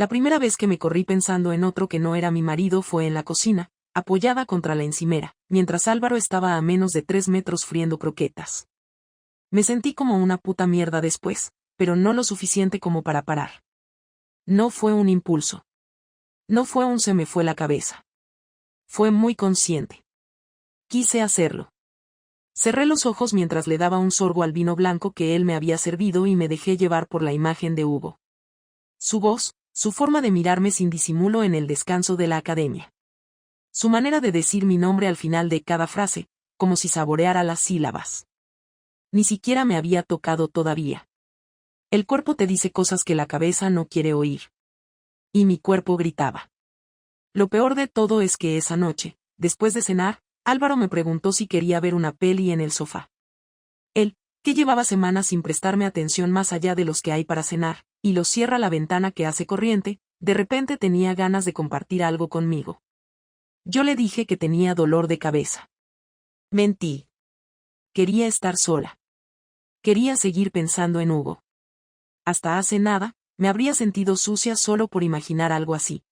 La primera vez que me corrí pensando en otro que no era mi marido fue en la cocina, apoyada contra la encimera, mientras Álvaro estaba a menos de 3 metros friendo croquetas. Me sentí como una puta mierda después, pero no lo suficiente como para parar. No fue un impulso. No fue un se me fue la cabeza. Fue muy consciente. Quise hacerlo. Cerré los ojos mientras le daba un sorbo al vino blanco que él me había servido y me dejé llevar por la imagen de Hugo. Su voz, su forma de mirarme sin disimulo en el descanso de la academia. Su manera de decir mi nombre al final de cada frase, como si saboreara las sílabas. Ni siquiera me había tocado todavía. El cuerpo te dice cosas que la cabeza no quiere oír. Y mi cuerpo gritaba. Lo peor de todo es que esa noche, después de cenar, Álvaro me preguntó si quería ver una peli en el sofá. Él, que llevaba semanas sin prestarme atención más allá de los que hay para cenar, y lo cierra la ventana que hace corriente, de repente tenía ganas de compartir algo conmigo. Yo le dije que tenía dolor de cabeza. Mentí. Quería estar sola. Quería seguir pensando en Hugo. Hasta hace nada, me habría sentido sucia solo por imaginar algo así.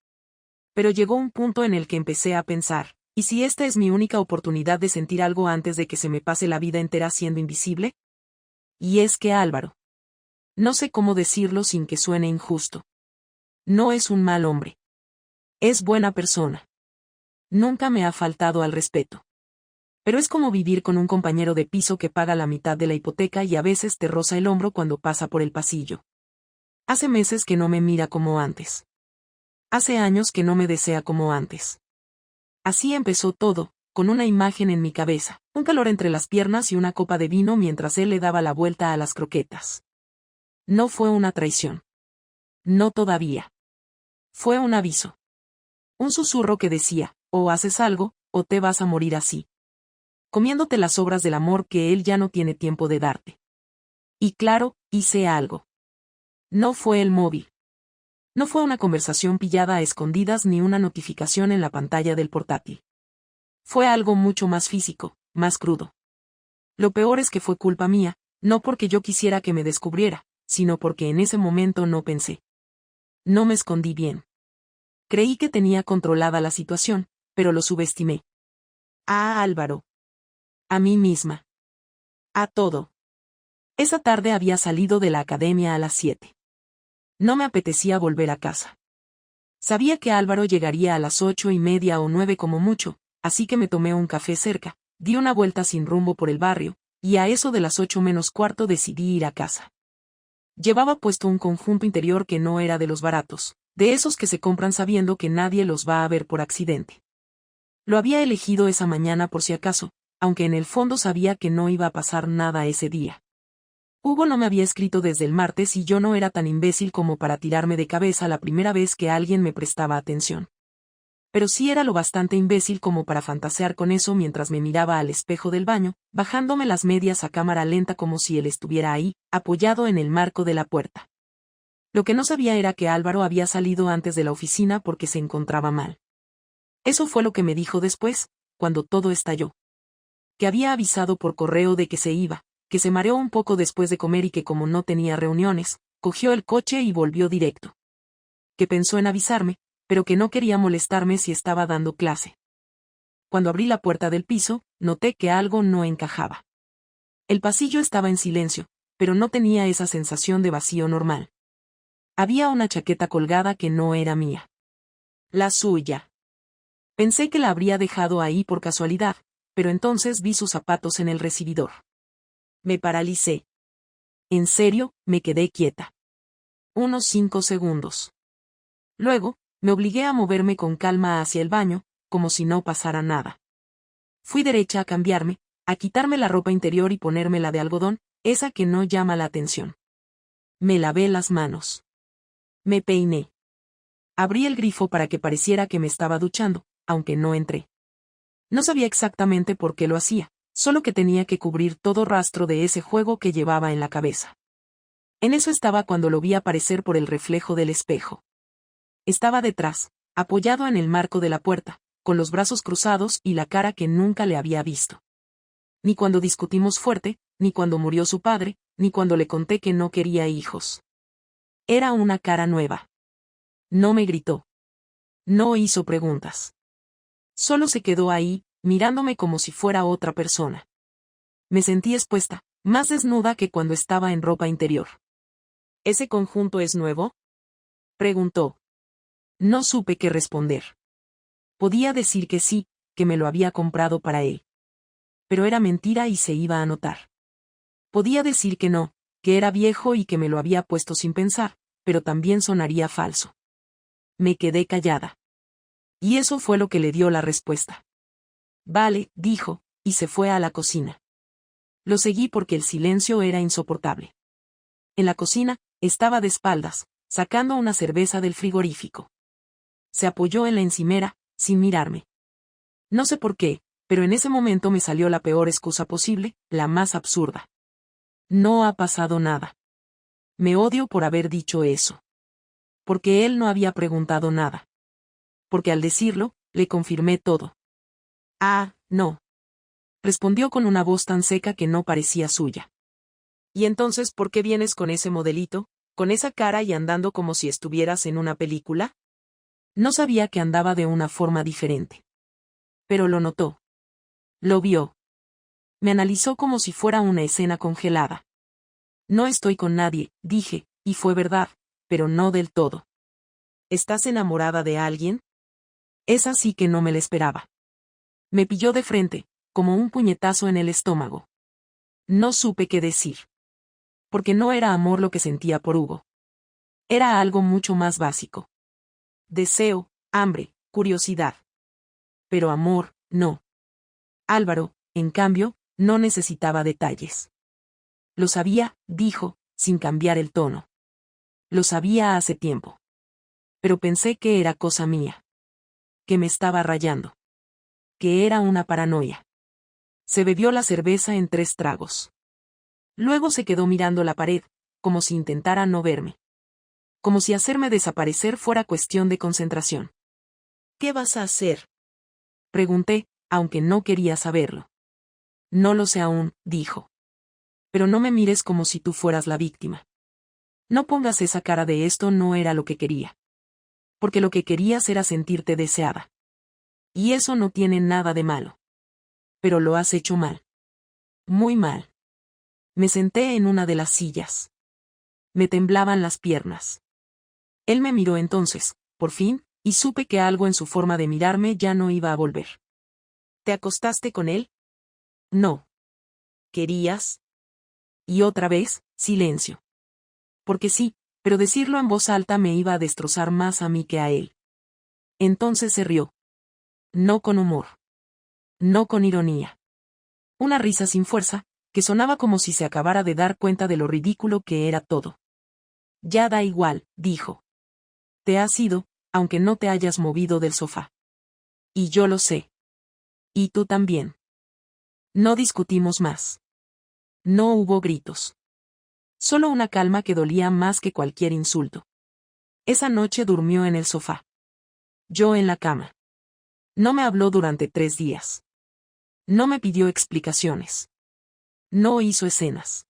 Pero llegó un punto en el que empecé a pensar, ¿y si esta es mi única oportunidad de sentir algo antes de que se me pase la vida entera siendo invisible? Y es que Álvaro. No sé cómo decirlo sin que suene injusto. No es un mal hombre. Es buena persona. Nunca me ha faltado al respeto. Pero es como vivir con un compañero de piso que paga la mitad de la hipoteca y a veces te roza el hombro cuando pasa por el pasillo. Hace meses que no me mira como antes. Hace años que no me desea como antes. Así empezó todo, con una imagen en mi cabeza, un calor entre las piernas y una copa de vino mientras él le daba la vuelta a las croquetas. No fue una traición. No todavía. Fue un aviso. Un susurro que decía, o haces algo, o te vas a morir así. Comiéndote las sobras del amor que él ya no tiene tiempo de darte. Y claro, hice algo. No fue el móvil. No fue una conversación pillada a escondidas ni una notificación en la pantalla del portátil. Fue algo mucho más físico, más crudo. Lo peor es que fue culpa mía, no porque yo quisiera que me descubriera, sino porque en ese momento no pensé. No me escondí bien. Creí que tenía controlada la situación, pero lo subestimé. A Álvaro. A mí misma. A todo. Esa tarde había salido de la academia a las 7. No me apetecía volver a casa. Sabía que Álvaro llegaría a las 8:30 o 9 como mucho, así que me tomé un café cerca, di una vuelta sin rumbo por el barrio, y a eso de las 8 menos cuarto decidí ir a casa. Llevaba puesto un conjunto interior que no era de los baratos, de esos que se compran sabiendo que nadie los va a ver por accidente. Lo había elegido esa mañana por si acaso, aunque en el fondo sabía que no iba a pasar nada ese día. Hugo no me había escrito desde el martes y yo no era tan imbécil como para tirarme de cabeza la primera vez que alguien me prestaba atención. Pero sí era lo bastante imbécil como para fantasear con eso mientras me miraba al espejo del baño, bajándome las medias a cámara lenta como si él estuviera ahí, apoyado en el marco de la puerta. Lo que no sabía era que Álvaro había salido antes de la oficina porque se encontraba mal. Eso fue lo que me dijo después, cuando todo estalló. Que había avisado por correo de que se iba, que se mareó un poco después de comer y que como no tenía reuniones, cogió el coche y volvió directo. Que pensó en avisarme, pero que no quería molestarme si estaba dando clase. Cuando abrí la puerta del piso, noté que algo no encajaba. El pasillo estaba en silencio, pero no tenía esa sensación de vacío normal. Había una chaqueta colgada que no era mía. La suya. Pensé que la habría dejado ahí por casualidad, pero entonces vi sus zapatos en el recibidor. Me paralicé. En serio, me quedé quieta. Unos 5 segundos. Luego, me obligué a moverme con calma hacia el baño, como si no pasara nada. Fui derecha a cambiarme, a quitarme la ropa interior y ponerme la de algodón, esa que no llama la atención. Me lavé las manos. Me peiné. Abrí el grifo para que pareciera que me estaba duchando, aunque no entré. No sabía exactamente por qué lo hacía, solo que tenía que cubrir todo rastro de ese juego que llevaba en la cabeza. En eso estaba cuando lo vi aparecer por el reflejo del espejo. Estaba detrás, apoyado en el marco de la puerta, con los brazos cruzados y la cara que nunca le había visto. Ni cuando discutimos fuerte, ni cuando murió su padre, ni cuando le conté que no quería hijos. Era una cara nueva. No me gritó. No hizo preguntas. Solo se quedó ahí, mirándome como si fuera otra persona. Me sentí expuesta, más desnuda que cuando estaba en ropa interior. ¿Ese conjunto es nuevo?, preguntó. No supe qué responder. Podía decir que sí, que me lo había comprado para él. Pero era mentira y se iba a notar. Podía decir que no, que era viejo y que me lo había puesto sin pensar, pero también sonaría falso. Me quedé callada. Y eso fue lo que le dio la respuesta. Vale, dijo, y se fue a la cocina. Lo seguí porque el silencio era insoportable. En la cocina, estaba de espaldas, sacando una cerveza del frigorífico. Se apoyó en la encimera, sin mirarme. No sé por qué, pero en ese momento me salió la peor excusa posible, la más absurda. No ha pasado nada. Me odio por haber dicho eso. Porque él no había preguntado nada. Porque al decirlo, le confirmé todo. Ah, no. Respondió con una voz tan seca que no parecía suya. ¿Y entonces por qué vienes con ese modelito, con esa cara y andando como si estuvieras en una película? No sabía que andaba de una forma diferente. Pero lo notó. Lo vio. Me analizó como si fuera una escena congelada. No estoy con nadie, dije, y fue verdad, pero no del todo. ¿Estás enamorada de alguien? Esa sí que no me la esperaba. Me pilló de frente, como un puñetazo en el estómago. No supe qué decir. Porque no era amor lo que sentía por Hugo. Era algo mucho más básico. Deseo, hambre, curiosidad. Pero amor, no. Álvaro, en cambio, no necesitaba detalles. Lo sabía, dijo, sin cambiar el tono. Lo sabía hace tiempo. Pero pensé que era cosa mía. Que me estaba rayando. Que era una paranoia. Se bebió la cerveza en 3 tragos. Luego se quedó mirando la pared, como si intentara no verme. Como si hacerme desaparecer fuera cuestión de concentración. ¿Qué vas a hacer?, pregunté, aunque no quería saberlo. No lo sé aún, dijo. Pero no me mires como si tú fueras la víctima. No pongas esa cara de esto no era lo que quería. Porque lo que querías era sentirte deseada. Y eso no tiene nada de malo. Pero lo has hecho mal. Muy mal. Me senté en una de las sillas. Me temblaban las piernas. Él me miró entonces, por fin, y supe que algo en su forma de mirarme ya no iba a volver. ¿Te acostaste con él? No. ¿Querías? Y otra vez, silencio. Porque sí, pero decirlo en voz alta me iba a destrozar más a mí que a él. Entonces se rió. No con humor. No con ironía. Una risa sin fuerza, que sonaba como si se acabara de dar cuenta de lo ridículo que era todo. Ya da igual, dijo. Te has ido, aunque no te hayas movido del sofá. Y yo lo sé. Y tú también. No discutimos más. No hubo gritos. Solo una calma que dolía más que cualquier insulto. Esa noche durmió en el sofá. Yo en la cama. No me habló durante 3 días. No me pidió explicaciones. No hizo escenas.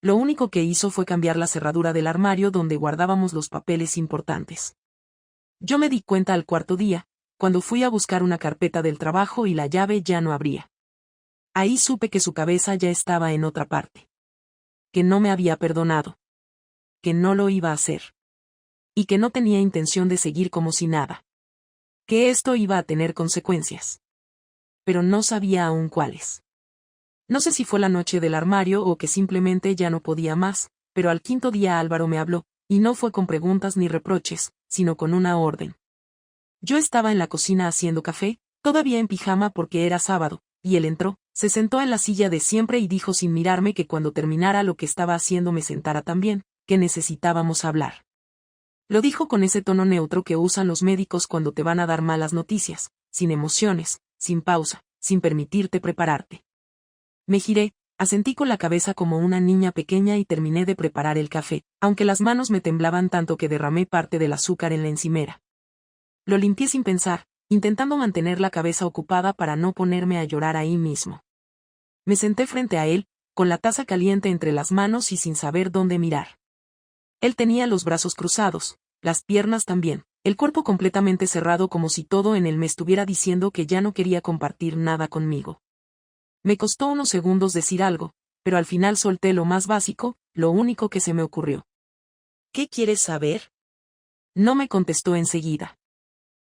Lo único que hizo fue cambiar la cerradura del armario donde guardábamos los papeles importantes. Yo me di cuenta al 4.º día, cuando fui a buscar una carpeta del trabajo y la llave ya no abría. Ahí supe que su cabeza ya estaba en otra parte. Que no me había perdonado. Que no lo iba a hacer. Y que no tenía intención de seguir como si nada. Que esto iba a tener consecuencias. Pero no sabía aún cuáles. No sé si fue la noche del armario o que simplemente ya no podía más, pero al 5.º día Álvaro me habló, y no fue con preguntas ni reproches, sino con una orden. Yo estaba en la cocina haciendo café, todavía en pijama porque era sábado, y él entró, se sentó en la silla de siempre y dijo sin mirarme que cuando terminara lo que estaba haciendo me sentara también, que necesitábamos hablar. Lo dijo con ese tono neutro que usan los médicos cuando te van a dar malas noticias, sin emociones, sin pausa, sin permitirte prepararte. Me giré, asentí con la cabeza como una niña pequeña y terminé de preparar el café, aunque las manos me temblaban tanto que derramé parte del azúcar en la encimera. Lo limpié sin pensar, intentando mantener la cabeza ocupada para no ponerme a llorar ahí mismo. Me senté frente a él, con la taza caliente entre las manos y sin saber dónde mirar. Él tenía los brazos cruzados, las piernas también, el cuerpo completamente cerrado como si todo en él me estuviera diciendo que ya no quería compartir nada conmigo. Me costó unos segundos decir algo, pero al final solté lo más básico, lo único que se me ocurrió. ¿Qué quieres saber? No me contestó enseguida.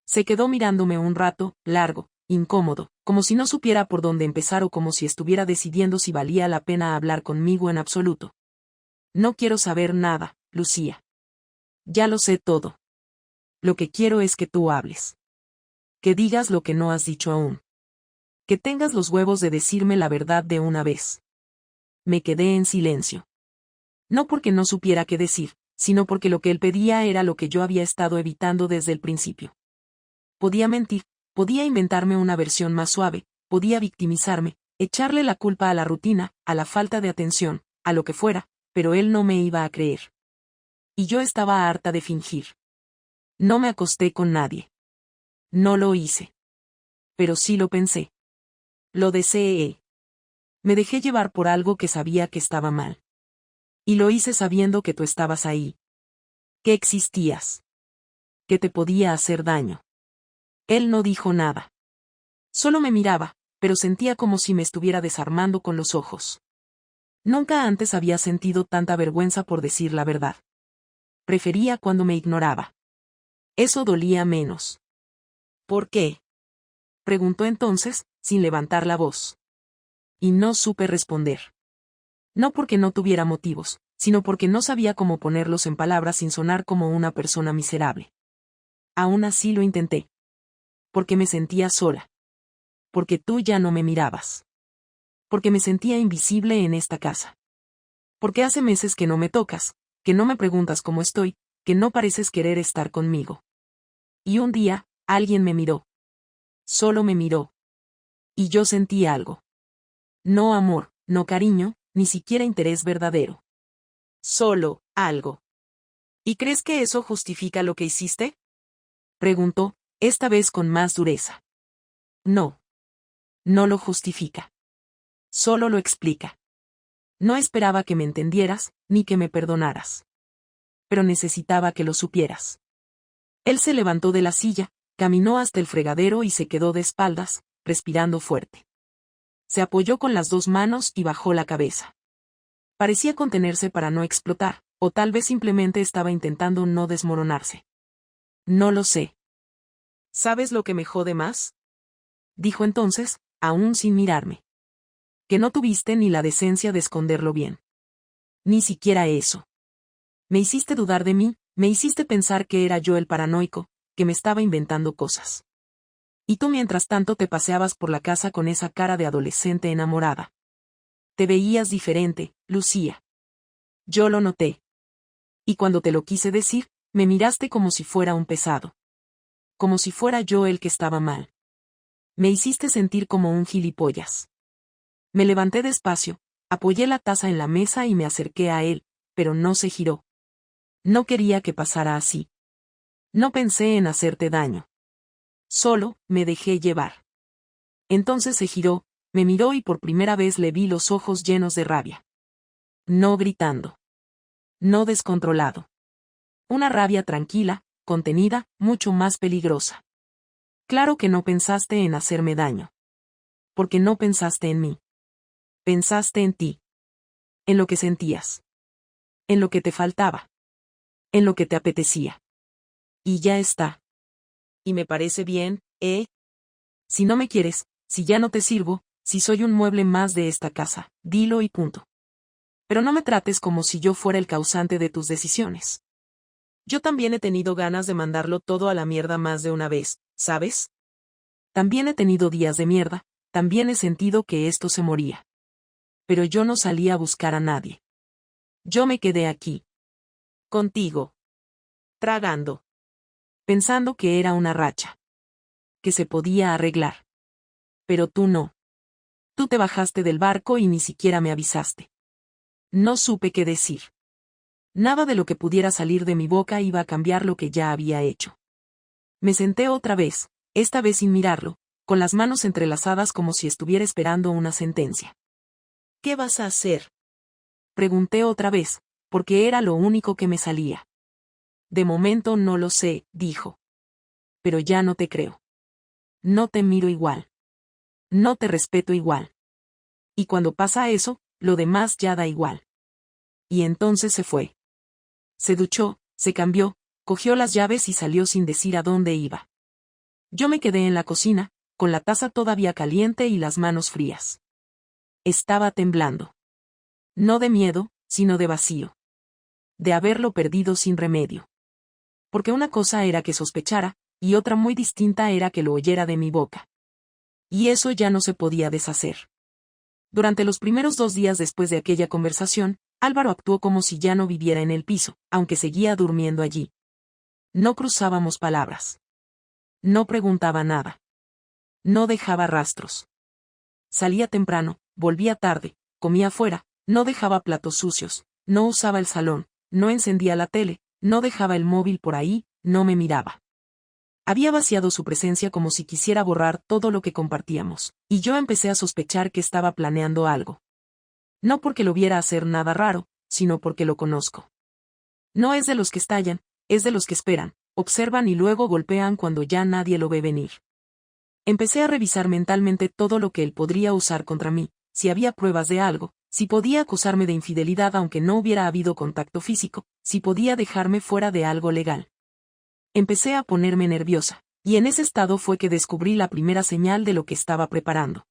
Se quedó mirándome un rato, largo, incómodo, como si no supiera por dónde empezar o como si estuviera decidiendo si valía la pena hablar conmigo en absoluto. No quiero saber nada, Lucía. Ya lo sé todo. Lo que quiero es que tú hables. Que digas lo que no has dicho aún. Que tengas los huevos de decirme la verdad de una vez. Me quedé en silencio. No porque no supiera qué decir, sino porque lo que él pedía era lo que yo había estado evitando desde el principio. Podía mentir, podía inventarme una versión más suave, podía victimizarme, echarle la culpa a la rutina, a la falta de atención, a lo que fuera, pero él no me iba a creer. Y yo estaba harta de fingir. No me acosté con nadie. No lo hice. Pero sí lo pensé. Lo deseé. Me dejé llevar por algo que sabía que estaba mal. Y lo hice sabiendo que tú estabas ahí. Que existías. Que te podía hacer daño. Él no dijo nada. Solo me miraba, pero sentía como si me estuviera desarmando con los ojos. Nunca antes había sentido tanta vergüenza por decir la verdad. Prefería cuando me ignoraba. Eso dolía menos. ¿Por qué? Preguntó entonces, sin levantar la voz. Y no supe responder. No porque no tuviera motivos, sino porque no sabía cómo ponerlos en palabras sin sonar como una persona miserable. Aún así lo intenté. Porque me sentía sola. Porque tú ya no me mirabas. Porque me sentía invisible en esta casa. Porque hace meses que no me tocas, que no me preguntas cómo estoy, que no pareces querer estar conmigo. Y un día, alguien me miró. Solo me miró. Y yo sentí algo. No amor, no cariño, ni siquiera interés verdadero. Solo, algo. ¿Y crees que eso justifica lo que hiciste? Preguntó, esta vez con más dureza. No. No lo justifica. Solo lo explica. No esperaba que me entendieras, ni que me perdonaras. Pero necesitaba que lo supieras. Él se levantó de la silla, caminó hasta el fregadero y se quedó de espaldas, respirando fuerte. Se apoyó con las dos manos y bajó la cabeza. Parecía contenerse para no explotar, o tal vez simplemente estaba intentando no desmoronarse. No lo sé. ¿Sabes lo que me jode más? Dijo entonces, aún sin mirarme. Que no tuviste ni la decencia de esconderlo bien. Ni siquiera eso. Me hiciste dudar de mí, me hiciste pensar que era yo el paranoico, que me estaba inventando cosas. Y tú mientras tanto te paseabas por la casa con esa cara de adolescente enamorada. Te veías diferente, Lucía. Yo lo noté. Y cuando te lo quise decir, me miraste como si fuera un pesado. Como si fuera yo el que estaba mal. Me hiciste sentir como un gilipollas. Me levanté despacio, apoyé la taza en la mesa y me acerqué a él, pero no se giró. No quería que pasara así. No pensé en hacerte daño. Solo, me dejé llevar. Entonces se giró, me miró y por primera vez le vi los ojos llenos de rabia. No gritando. No descontrolado. Una rabia tranquila, contenida, mucho más peligrosa. Claro que no pensaste en hacerme daño. Porque no pensaste en mí. Pensaste en ti. En lo que sentías. En lo que te faltaba. En lo que te apetecía. Y ya está. Y me parece bien, ¿eh? Si no me quieres, si ya no te sirvo, si soy un mueble más de esta casa, dilo y punto. Pero no me trates como si yo fuera el causante de tus decisiones. Yo también he tenido ganas de mandarlo todo a la mierda más de una vez, ¿sabes? También he tenido días de mierda, también he sentido que esto se moría. Pero yo no salí a buscar a nadie. Yo me quedé aquí. Contigo. Tragando. Pensando que era una racha. Que se podía arreglar. Pero tú no. Tú te bajaste del barco y ni siquiera me avisaste. No supe qué decir. Nada de lo que pudiera salir de mi boca iba a cambiar lo que ya había hecho. Me senté otra vez, esta vez sin mirarlo, con las manos entrelazadas como si estuviera esperando una sentencia. ¿Qué vas a hacer? Pregunté otra vez, porque era lo único que me salía. De momento no lo sé, dijo. Pero ya no te creo. No te miro igual. No te respeto igual. Y cuando pasa eso, lo demás ya da igual. Y entonces se fue. Se duchó, se cambió, cogió las llaves y salió sin decir a dónde iba. Yo me quedé en la cocina, con la taza todavía caliente y las manos frías. Estaba temblando. No de miedo, sino de vacío. De haberlo perdido sin remedio. Porque una cosa era que sospechara, y otra muy distinta era que lo oyera de mi boca. Y eso ya no se podía deshacer. Durante los primeros 2 días después de aquella conversación, Álvaro actuó como si ya no viviera en el piso, aunque seguía durmiendo allí. No cruzábamos palabras. No preguntaba nada. No dejaba rastros. Salía temprano, volvía tarde, comía fuera, no dejaba platos sucios, no usaba el salón, no encendía la tele, no dejaba el móvil por ahí, no me miraba. Había vaciado su presencia como si quisiera borrar todo lo que compartíamos, y yo empecé a sospechar que estaba planeando algo. No porque lo viera hacer nada raro, sino porque lo conozco. No es de los que estallan, es de los que esperan, observan y luego golpean cuando ya nadie lo ve venir. Empecé a revisar mentalmente todo lo que él podría usar contra mí, si había pruebas de algo, si podía acusarme de infidelidad aunque no hubiera habido contacto físico, si podía dejarme fuera de algo legal. Empecé a ponerme nerviosa, y en ese estado fue que descubrí la primera señal de lo que estaba preparando.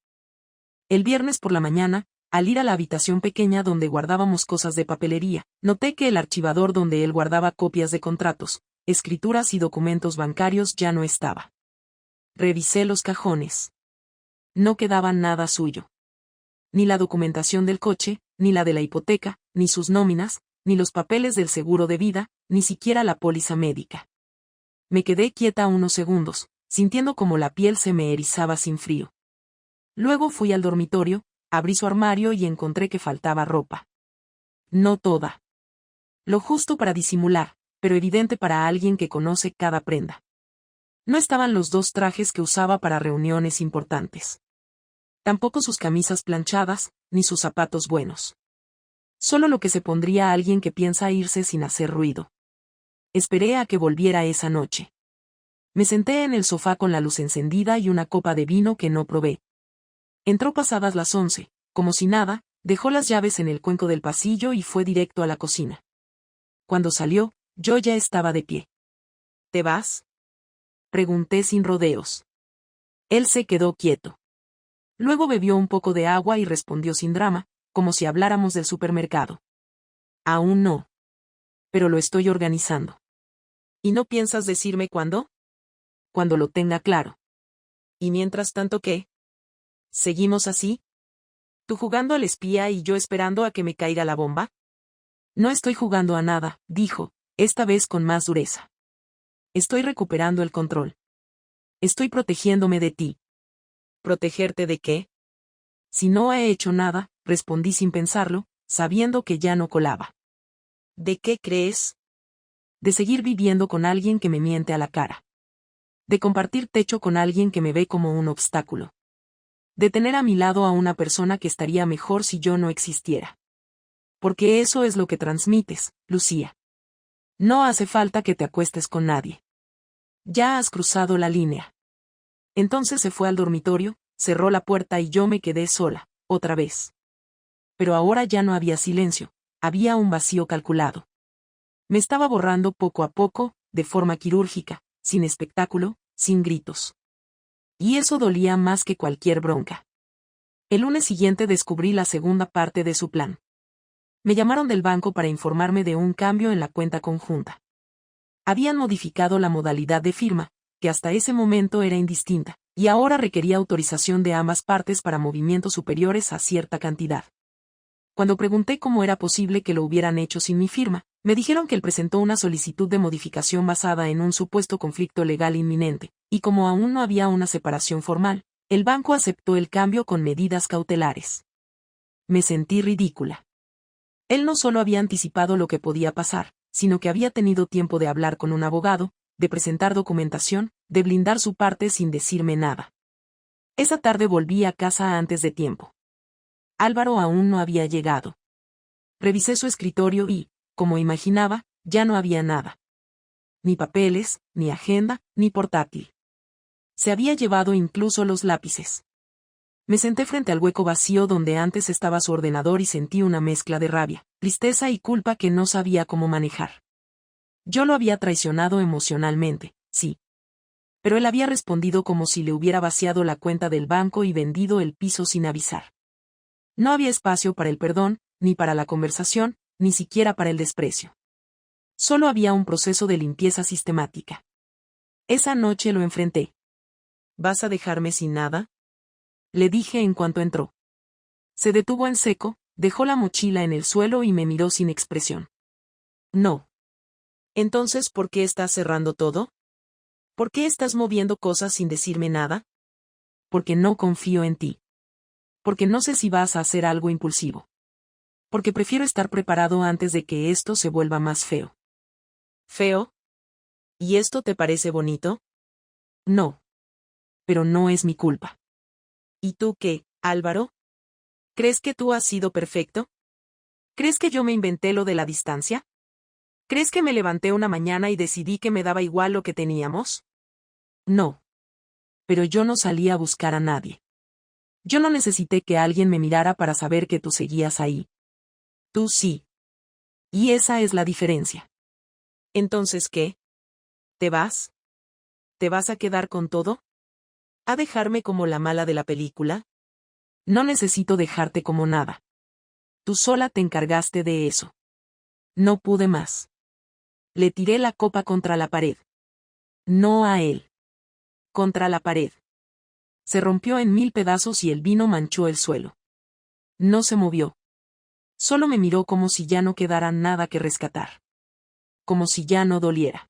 El viernes por la mañana, al ir a la habitación pequeña donde guardábamos cosas de papelería, noté que el archivador donde él guardaba copias de contratos, escrituras y documentos bancarios ya no estaba. Revisé los cajones. No quedaba nada suyo. Ni la documentación del coche, ni la de la hipoteca, ni sus nóminas, ni los papeles del seguro de vida, ni siquiera la póliza médica. Me quedé quieta unos segundos, sintiendo como la piel se me erizaba sin frío. Luego fui al dormitorio, abrí su armario y encontré que faltaba ropa. No toda. Lo justo para disimular, pero evidente para alguien que conoce cada prenda. No estaban los 2 trajes que usaba para reuniones importantes. Tampoco sus camisas planchadas, ni sus zapatos buenos. Solo lo que se pondría a alguien que piensa irse sin hacer ruido. Esperé a que volviera esa noche. Me senté en el sofá con la luz encendida y una copa de vino que no probé. Entró pasadas las 11, como si nada, dejó las llaves en el cuenco del pasillo y fue directo a la cocina. Cuando salió, yo ya estaba de pie. ¿Te vas?, pregunté sin rodeos. Él se quedó quieto. Luego bebió un poco de agua y respondió sin drama, como si habláramos del supermercado. Aún no. Pero lo estoy organizando. ¿Y no piensas decirme cuándo? Cuando lo tenga claro. ¿Y mientras tanto qué? ¿Seguimos así? ¿Tú jugando al espía y yo esperando a que me caiga la bomba? No estoy jugando a nada, dijo, esta vez con más dureza. Estoy recuperando el control. Estoy protegiéndome de ti. ¿Protegerte de qué? Si no he hecho nada, respondí sin pensarlo, sabiendo que ya no colaba. ¿De qué crees? De seguir viviendo con alguien que me miente a la cara. De compartir techo con alguien que me ve como un obstáculo. De tener a mi lado a una persona que estaría mejor si yo no existiera. Porque eso es lo que transmites, Lucía. No hace falta que te acuestes con nadie. Ya has cruzado la línea. Entonces se fue al dormitorio, cerró la puerta y yo me quedé sola, otra vez. Pero ahora ya no había silencio, había un vacío calculado. Me estaba borrando poco a poco, de forma quirúrgica, sin espectáculo, sin gritos. Y eso dolía más que cualquier bronca. El lunes siguiente descubrí la segunda parte de su plan. Me llamaron del banco para informarme de un cambio en la cuenta conjunta. Habían modificado la modalidad de firma, que hasta ese momento era indistinta, y ahora requería autorización de ambas partes para movimientos superiores a cierta cantidad. Cuando pregunté cómo era posible que lo hubieran hecho sin mi firma, me dijeron que él presentó una solicitud de modificación basada en un supuesto conflicto legal inminente, y como aún no había una separación formal, el banco aceptó el cambio con medidas cautelares. Me sentí ridícula. Él no solo había anticipado lo que podía pasar, sino que había tenido tiempo de hablar con un abogado, de presentar documentación, de blindar su parte sin decirme nada. Esa tarde volví a casa antes de tiempo. Álvaro aún no había llegado. Revisé su escritorio y, como imaginaba, ya no había nada. ni papeles, ni agenda, ni portátil. Se había llevado incluso los lápices. Me senté frente al hueco vacío donde antes estaba su ordenador y sentí una mezcla de rabia, tristeza y culpa que no sabía cómo manejar. Yo lo había traicionado emocionalmente, sí. Pero él había respondido como si le hubiera vaciado la cuenta del banco y vendido el piso sin avisar. No había espacio para el perdón, ni para la conversación, ni siquiera para el desprecio. Solo había un proceso de limpieza sistemática. Esa noche lo enfrenté. ¿Vas a dejarme sin nada? Le dije en cuanto entró. Se detuvo en seco, dejó la mochila en el suelo y me miró sin expresión. No. Entonces, ¿por qué estás cerrando todo? ¿Por qué estás moviendo cosas sin decirme nada? Porque no confío en ti. Porque no sé si vas a hacer algo impulsivo. Porque prefiero estar preparado antes de que esto se vuelva más feo. ¿Feo? ¿Y esto te parece bonito? No. Pero no es mi culpa. ¿Y tú qué, Álvaro? ¿Crees que tú has sido perfecto? ¿Crees que yo me inventé lo de la distancia? ¿Crees que me levanté una mañana y decidí que me daba igual lo que teníamos? No. Pero yo no salí a buscar a nadie. Yo no necesité que alguien me mirara para saber que tú seguías ahí. Tú sí. Y esa es la diferencia. ¿Entonces qué? ¿Te vas? ¿Te vas a quedar con todo? ¿A dejarme como la mala de la película? No necesito dejarte como nada. Tú sola te encargaste de eso. No pude más. Le tiré la copa contra la pared. No a él. Contra la pared. Se rompió en 1000 pedazos y el vino manchó el suelo. No se movió. Solo me miró como si ya no quedara nada que rescatar. Como si ya no doliera.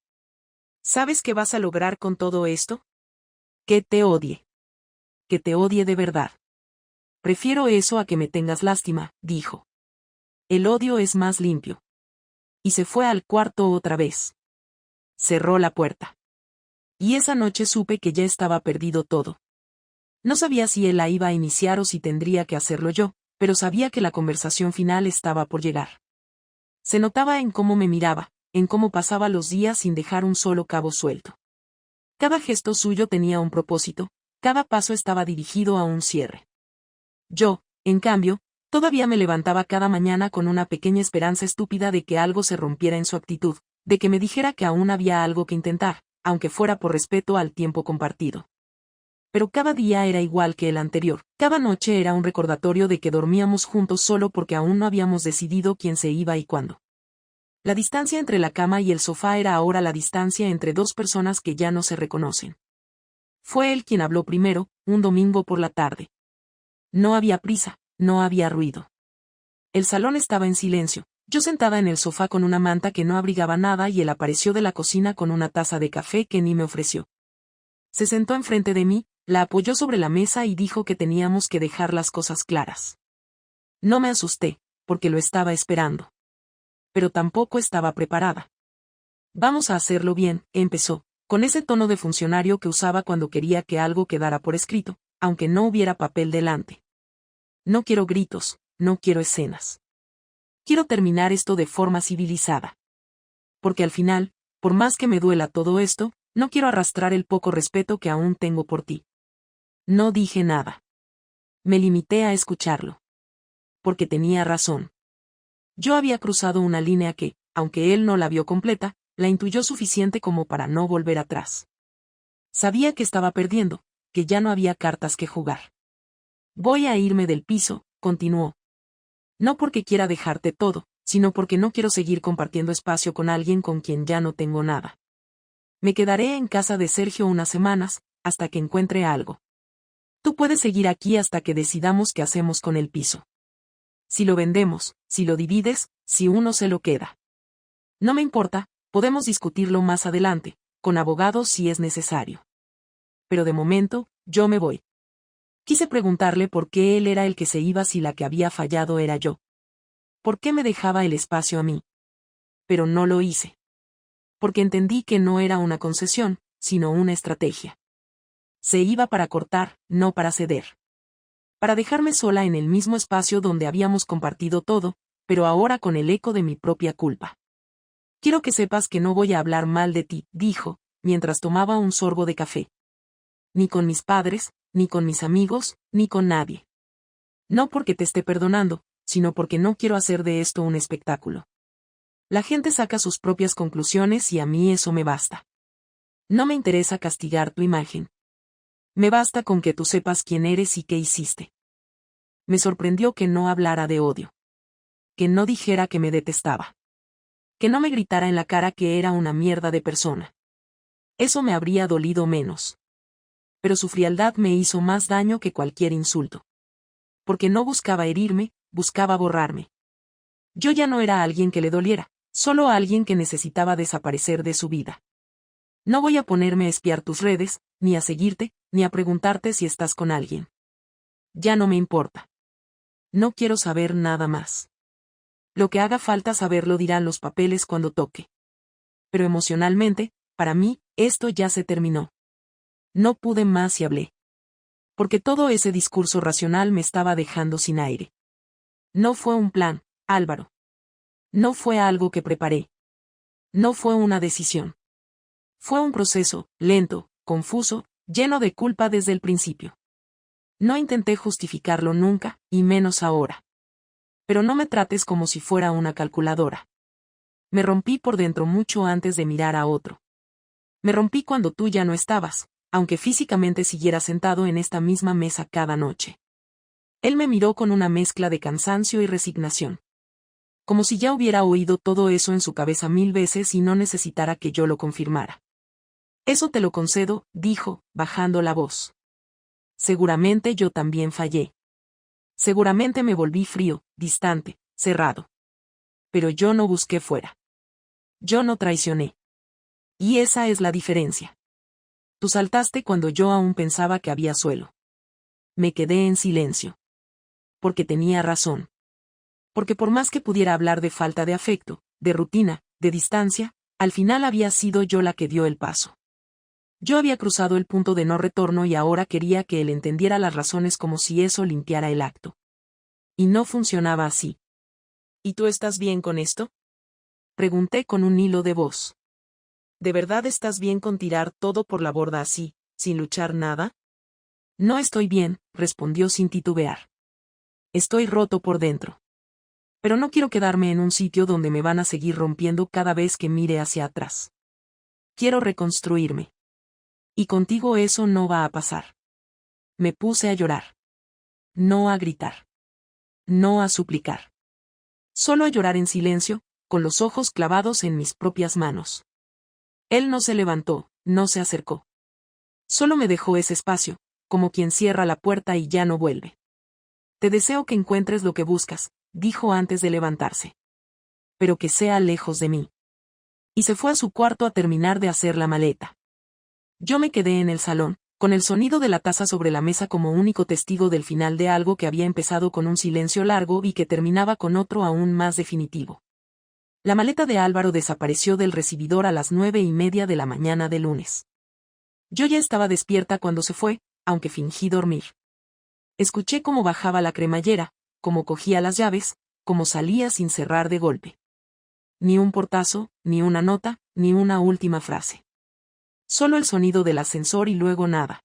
¿Sabes qué vas a lograr con todo esto? Que te odie. Que te odie de verdad. Prefiero eso a que me tengas lástima, dijo. El odio es más limpio. Y se fue al cuarto otra vez. Cerró la puerta. Y esa noche supe que ya estaba perdido todo. No sabía si él la iba a iniciar o si tendría que hacerlo yo, pero sabía que la conversación final estaba por llegar. Se notaba en cómo me miraba, en cómo pasaba los días sin dejar un solo cabo suelto. Cada gesto suyo tenía un propósito, cada paso estaba dirigido a un cierre. Yo, en cambio, todavía me levantaba cada mañana con una pequeña esperanza estúpida de que algo se rompiera en su actitud, de que me dijera que aún había algo que intentar, aunque fuera por respeto al tiempo compartido. Pero cada día era igual que el anterior, cada noche era un recordatorio de que dormíamos juntos solo porque aún no habíamos decidido quién se iba y cuándo. La distancia entre la cama y el sofá era ahora la distancia entre dos personas que ya no se reconocen. Fue él quien habló primero, un domingo por la tarde. No había prisa, no había ruido. El salón estaba en silencio, yo sentada en el sofá con una manta que no abrigaba nada y él apareció de la cocina con una taza de café que ni me ofreció. Se sentó enfrente de mí, la apoyó sobre la mesa y dijo que teníamos que dejar las cosas claras. No me asusté, porque lo estaba esperando. Pero tampoco estaba preparada. Vamos a hacerlo bien, empezó, con ese tono de funcionario que usaba cuando quería que algo quedara por escrito, aunque no hubiera papel delante. No quiero gritos, no quiero escenas. Quiero terminar esto de forma civilizada. Porque al final, por más que me duela todo esto, no quiero arrastrar el poco respeto que aún tengo por ti. No dije nada. Me limité a escucharlo. Porque tenía razón. Yo había cruzado una línea que, aunque él no la vio completa, la intuyó suficiente como para no volver atrás. Sabía que estaba perdiendo, que ya no había cartas que jugar. Voy a irme del piso, continuó. No porque quiera dejarte todo, sino porque no quiero seguir compartiendo espacio con alguien con quien ya no tengo nada. Me quedaré en casa de Sergio unas semanas, hasta que encuentre algo. Tú puedes seguir aquí hasta que decidamos qué hacemos con el piso. Si lo vendemos, si lo divides, si uno se lo queda. No me importa, podemos discutirlo más adelante, con abogados si es necesario. Pero de momento, yo me voy. Quise preguntarle por qué él era el que se iba si la que había fallado era yo. ¿Por qué me dejaba el espacio a mí? Pero no lo hice. Porque entendí que no era una concesión, sino una estrategia. Se iba para cortar, no para ceder. Para dejarme sola en el mismo espacio donde habíamos compartido todo, pero ahora con el eco de mi propia culpa. Quiero que sepas que no voy a hablar mal de ti, dijo, mientras tomaba un sorbo de café. Ni con mis padres, ni con mis amigos, ni con nadie. No porque te esté perdonando, sino porque no quiero hacer de esto un espectáculo. La gente saca sus propias conclusiones y a mí eso me basta. No me interesa castigar tu imagen. Me basta con que tú sepas quién eres y qué hiciste. Me sorprendió que no hablara de odio. Que no dijera que me detestaba. Que no me gritara en la cara que era una mierda de persona. Eso me habría dolido menos. Pero su frialdad me hizo más daño que cualquier insulto. Porque no buscaba herirme, buscaba borrarme. Yo ya no era alguien que le doliera, solo alguien que necesitaba desaparecer de su vida. No voy a ponerme a espiar tus redes, ni a seguirte, ni a preguntarte si estás con alguien. Ya no me importa. No quiero saber nada más. Lo que haga falta saber lo dirán los papeles cuando toque. Pero emocionalmente, para mí, esto ya se terminó. No pude más y hablé. Porque todo ese discurso racional me estaba dejando sin aire. No fue un plan, Álvaro. No fue algo que preparé. No fue una decisión. Fue un proceso, lento, confuso, lleno de culpa desde el principio. No intenté justificarlo nunca, y menos ahora. Pero no me trates como si fuera una calculadora. Me rompí por dentro mucho antes de mirar a otro. Me rompí cuando tú ya no estabas, aunque físicamente siguiera sentado en esta misma mesa cada noche. Él me miró con una mezcla de cansancio y resignación. Como si ya hubiera oído todo eso en su cabeza 1000 veces y no necesitara que yo lo confirmara. Eso te lo concedo, dijo, bajando la voz. Seguramente yo también fallé. Seguramente me volví frío, distante, cerrado. Pero yo no busqué fuera. Yo no traicioné. Y esa es la diferencia. Tú saltaste cuando yo aún pensaba que había suelo. Me quedé en silencio. Porque tenía razón. Porque por más que pudiera hablar de falta de afecto, de rutina, de distancia, al final había sido yo la que dio el paso. Yo había cruzado el punto de no retorno y ahora quería que él entendiera las razones como si eso limpiara el acto. Y no funcionaba así. ¿Y tú estás bien con esto? Pregunté con un hilo de voz. ¿De verdad estás bien con tirar todo por la borda así, sin luchar nada? No estoy bien, respondió sin titubear. Estoy roto por dentro. Pero no quiero quedarme en un sitio donde me van a seguir rompiendo cada vez que mire hacia atrás. Quiero reconstruirme. Y contigo eso no va a pasar. Me puse a llorar. No a gritar. No a suplicar. Solo a llorar en silencio, con los ojos clavados en mis propias manos. Él no se levantó, no se acercó. Solo me dejó ese espacio, como quien cierra la puerta y ya no vuelve. Te deseo que encuentres lo que buscas, dijo antes de levantarse. Pero que sea lejos de mí. Y se fue a su cuarto a terminar de hacer la maleta. Yo me quedé en el salón, con el sonido de la taza sobre la mesa como único testigo del final de algo que había empezado con un silencio largo y que terminaba con otro aún más definitivo. La maleta de Álvaro desapareció del recibidor a las 9:30 de la mañana del lunes. Yo ya estaba despierta cuando se fue, aunque fingí dormir. Escuché cómo bajaba la cremallera, cómo cogía las llaves, cómo salía sin cerrar de golpe. Ni un portazo, ni una nota, ni una última frase. Solo el sonido del ascensor y luego nada.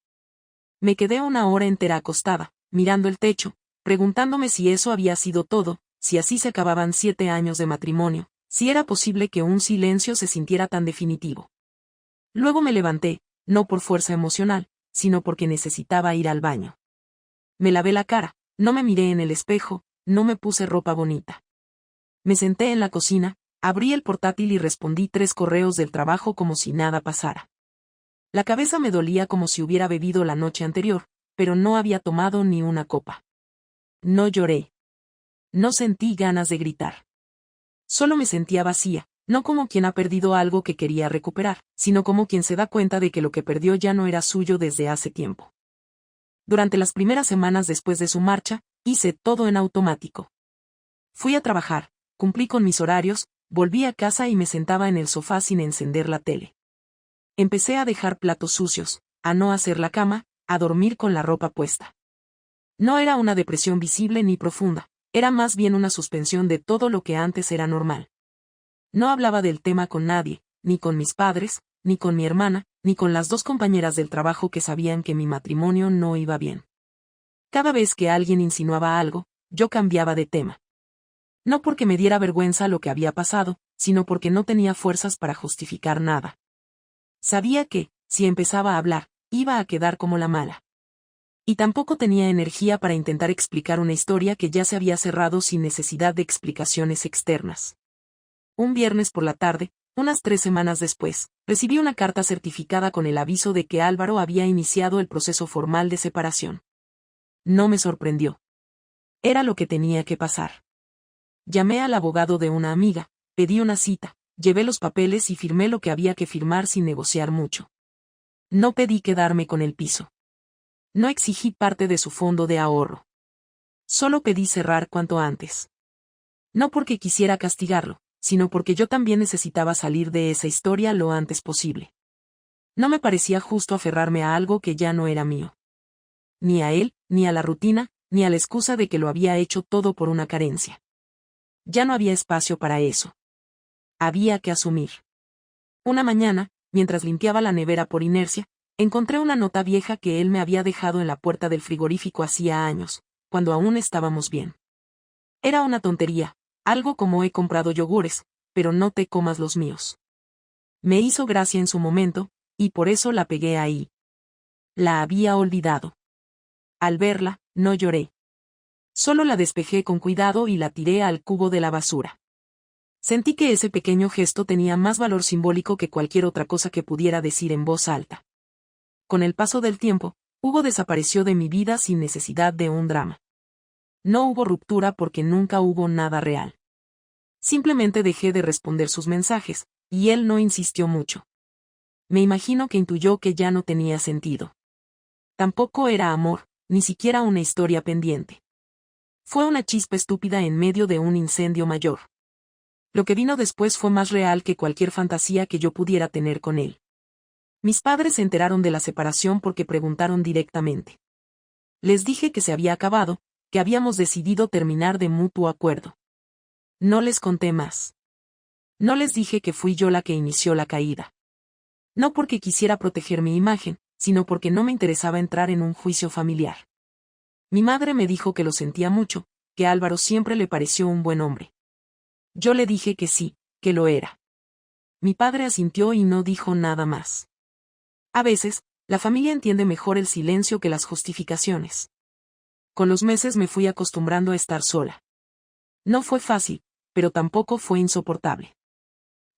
Me quedé una hora entera acostada, mirando el techo, preguntándome si eso había sido todo, si así se acababan 7 años de matrimonio, si era posible que un silencio se sintiera tan definitivo. Luego me levanté, no por fuerza emocional, sino porque necesitaba ir al baño. Me lavé la cara, no me miré en el espejo, no me puse ropa bonita. Me senté en la cocina, abrí el portátil y respondí 3 correos del trabajo como si nada pasara. La cabeza me dolía como si hubiera bebido la noche anterior, pero no había tomado ni una copa. No lloré. No sentí ganas de gritar. Solo me sentía vacía, no como quien ha perdido algo que quería recuperar, sino como quien se da cuenta de que lo que perdió ya no era suyo desde hace tiempo. Durante las primeras semanas después de su marcha, hice todo en automático. Fui a trabajar, cumplí con mis horarios, volví a casa y me sentaba en el sofá sin encender la tele. Empecé a dejar platos sucios, a no hacer la cama, a dormir con la ropa puesta. No era una depresión visible ni profunda, era más bien una suspensión de todo lo que antes era normal. No hablaba del tema con nadie, ni con mis padres, ni con mi hermana, ni con las 2 compañeras del trabajo que sabían que mi matrimonio no iba bien. Cada vez que alguien insinuaba algo, yo cambiaba de tema. No porque me diera vergüenza lo que había pasado, sino porque no tenía fuerzas para justificar nada. Sabía que, si empezaba a hablar, iba a quedar como la mala. Y tampoco tenía energía para intentar explicar una historia que ya se había cerrado sin necesidad de explicaciones externas. Un viernes por la tarde, unas 3 semanas después, recibí una carta certificada con el aviso de que Álvaro había iniciado el proceso formal de separación. No me sorprendió. Era lo que tenía que pasar. Llamé al abogado de una amiga, pedí una cita, llevé los papeles y firmé lo que había que firmar sin negociar mucho. No pedí quedarme con el piso. No exigí parte de su fondo de ahorro. Solo pedí cerrar cuanto antes. No porque quisiera castigarlo, sino porque yo también necesitaba salir de esa historia lo antes posible. No me parecía justo aferrarme a algo que ya no era mío. Ni a él, ni a la rutina, ni a la excusa de que lo había hecho todo por una carencia. Ya no había espacio para eso. Había que asumir. Una mañana, mientras limpiaba la nevera por inercia, encontré una nota vieja que él me había dejado en la puerta del frigorífico hacía años, cuando aún estábamos bien. Era una tontería, algo como he comprado yogures, pero no te comas los míos. Me hizo gracia en su momento, y por eso la pegué ahí. La había olvidado. Al verla, no lloré. Solo la despejé con cuidado y la tiré al cubo de la basura. Sentí que ese pequeño gesto tenía más valor simbólico que cualquier otra cosa que pudiera decir en voz alta. Con el paso del tiempo, Hugo desapareció de mi vida sin necesidad de un drama. No hubo ruptura porque nunca hubo nada real. Simplemente dejé de responder sus mensajes, y él no insistió mucho. Me imagino que intuyó que ya no tenía sentido. Tampoco era amor, ni siquiera una historia pendiente. Fue una chispa estúpida en medio de un incendio mayor. Lo que vino después fue más real que cualquier fantasía que yo pudiera tener con él. Mis padres se enteraron de la separación porque preguntaron directamente. Les dije que se había acabado, que habíamos decidido terminar de mutuo acuerdo. No les conté más. No les dije que fui yo la que inició la caída. No porque quisiera proteger mi imagen, sino porque no me interesaba entrar en un juicio familiar. Mi madre me dijo que lo sentía mucho, que Álvaro siempre le pareció un buen hombre. Yo le dije que sí, que lo era. Mi padre asintió y no dijo nada más. A veces, la familia entiende mejor el silencio que las justificaciones. Con los meses me fui acostumbrando a estar sola. No fue fácil, pero tampoco fue insoportable.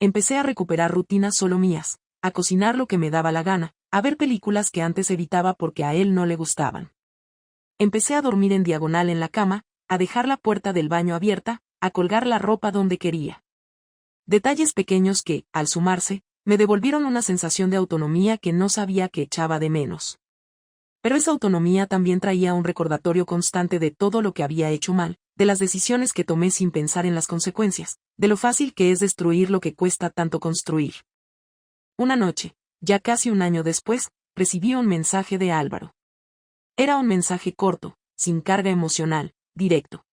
Empecé a recuperar rutinas solo mías, a cocinar lo que me daba la gana, a ver películas que antes evitaba porque a él no le gustaban. Empecé a dormir en diagonal en la cama, a dejar la puerta del baño abierta, a colgar la ropa donde quería. Detalles pequeños que, al sumarse, me devolvieron una sensación de autonomía que no sabía que echaba de menos. Pero esa autonomía también traía un recordatorio constante de todo lo que había hecho mal, de las decisiones que tomé sin pensar en las consecuencias, de lo fácil que es destruir lo que cuesta tanto construir. Una noche, ya casi un año después, recibí un mensaje de Álvaro. Era un mensaje corto, sin carga emocional, directo.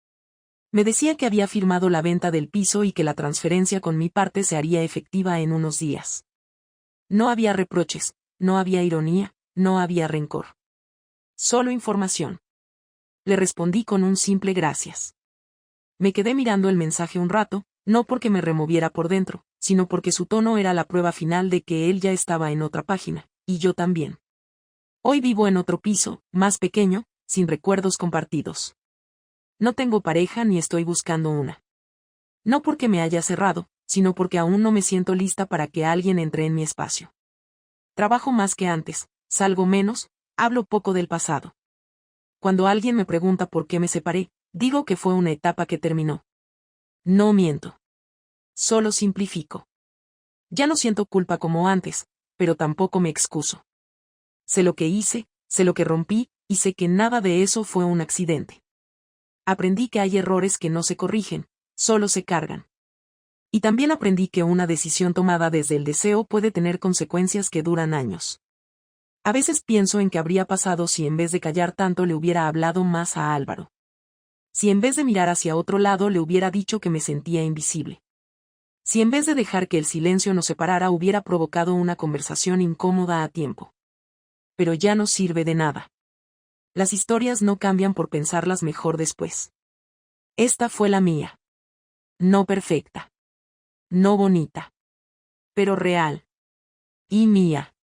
Me decía que había firmado la venta del piso y que la transferencia con mi parte se haría efectiva en unos días. No había reproches, no había ironía, no había rencor. Solo información. Le respondí con un simple gracias. Me quedé mirando el mensaje un rato, no porque me removiera por dentro, sino porque su tono era la prueba final de que él ya estaba en otra página, y yo también. Hoy vivo en otro piso, más pequeño, sin recuerdos compartidos. No tengo pareja ni estoy buscando una. No porque me haya cerrado, sino porque aún no me siento lista para que alguien entre en mi espacio. Trabajo más que antes, salgo menos, hablo poco del pasado. Cuando alguien me pregunta por qué me separé, digo que fue una etapa que terminó. No miento. Solo simplifico. Ya no siento culpa como antes, pero tampoco me excuso. Sé lo que hice, sé lo que rompí, y sé que nada de eso fue un accidente. Aprendí que hay errores que no se corrigen, solo se cargan. Y también aprendí que una decisión tomada desde el deseo puede tener consecuencias que duran años. A veces pienso en qué habría pasado si en vez de callar tanto le hubiera hablado más a Álvaro. Si en vez de mirar hacia otro lado le hubiera dicho que me sentía invisible. Si en vez de dejar que el silencio nos separara hubiera provocado una conversación incómoda a tiempo. Pero ya no sirve de nada. Las historias no cambian por pensarlas mejor después. Esta fue la mía. No perfecta. No bonita. Pero real. Y mía.